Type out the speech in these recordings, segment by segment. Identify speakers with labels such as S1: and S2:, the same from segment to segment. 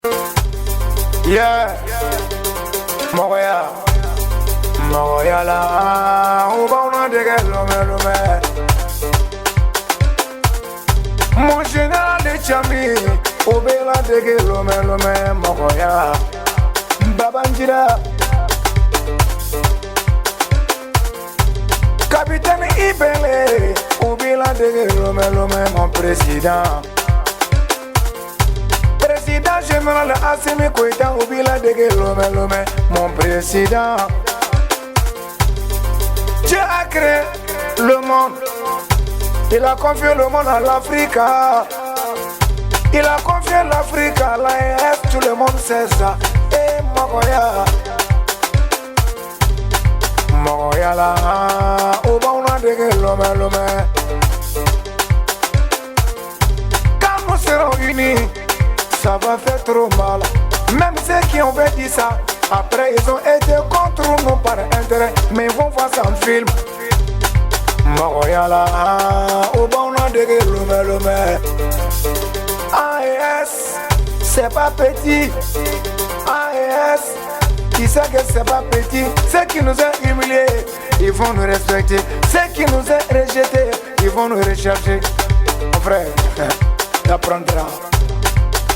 S1: Yeah, Montréal, Montréal, on va on a des l'homme. Mon général de Chami, au bela de l'homme, Montréal, Babangida, capitaine Ibele, au bela de l'homme, mon président. Président général Assimi Goïta au bilan de l'homme, mon président. Dieu a créé le monde. Il a confié le monde à l'Afrique. Il a confié l'Afrique à l'AES. Tout le monde sait ça. Et Montréal. Montréal, au bon de l'homme. Quand nous serons unis, ça va faire trop mal. Même ceux qui ont fait dit ça, après ils ont été contre nous par intérêt. Mais ils vont voir ça en film. Montréal, au bon nom de l'homme. AES, c'est pas petit. AES, qui sait que c'est pas petit. Ceux qui nous ont humiliés, ils vont nous respecter. Ceux qui nous ont rejetés, ils vont nous rechercher. Mon frère, t'apprendras.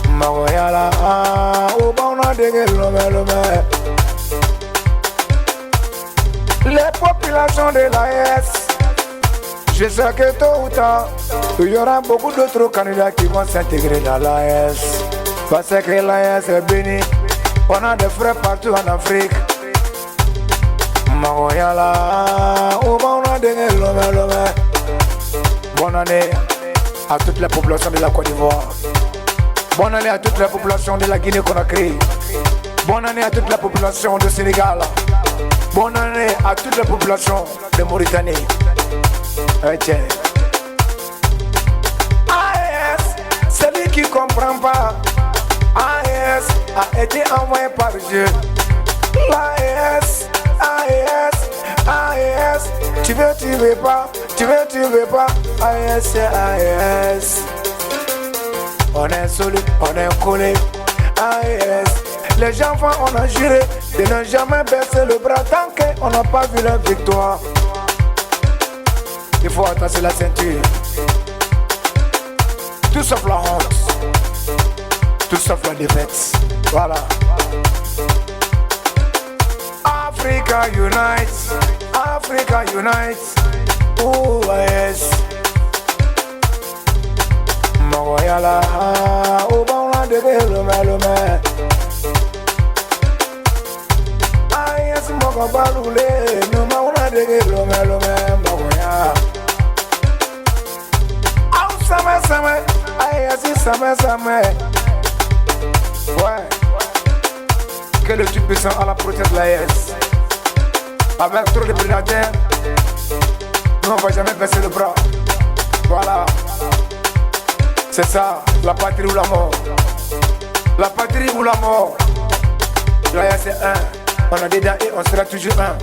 S1: Montréal, au bon nom de l'homme. Les populations de l'AES, je sais que tôt ou tard, il y aura beaucoup d'autres candidats qui vont s'intégrer dans l'AES. Parce que l'AES est bénie, on a des frères partout en Afrique. Montréal, au bon nom de l'homme. Bonne année à toute la population de la Côte d'Ivoire. Bonne année à toute la population de la Guinée-Conakry. Bonne année à toute la population du Sénégal. Bonne année à toute la population de Mauritanie. Tiens. AES, celui qui ne comprend pas. AES a été envoyé par Dieu. L'AES, AES, tu veux pas. AES, c'est AES. On est solide, on est collé. AES, les enfants on a juré de ne jamais baisser le bras tant qu'on n'a pas vu la victoire. Il faut attacher la ceinture. Tout sauf la honte. Tout sauf la défaite. Voilà. Africa unite. Africa unite. Oh yes. Montréal, au bon nom de l'homme. AES Mokobalule, nous m'avons de l'homme. Montréal. Samé, AES Samé. Ouais. Que le Dieu puissant à la protéger de l'AES. Avec trop de prédateurs, nous on va jamais baisser le bras. Voilà. C'est ça, la patrie ou la mort. La patrie ou la mort. L'AES c'est un. On a des dents et on sera toujours un.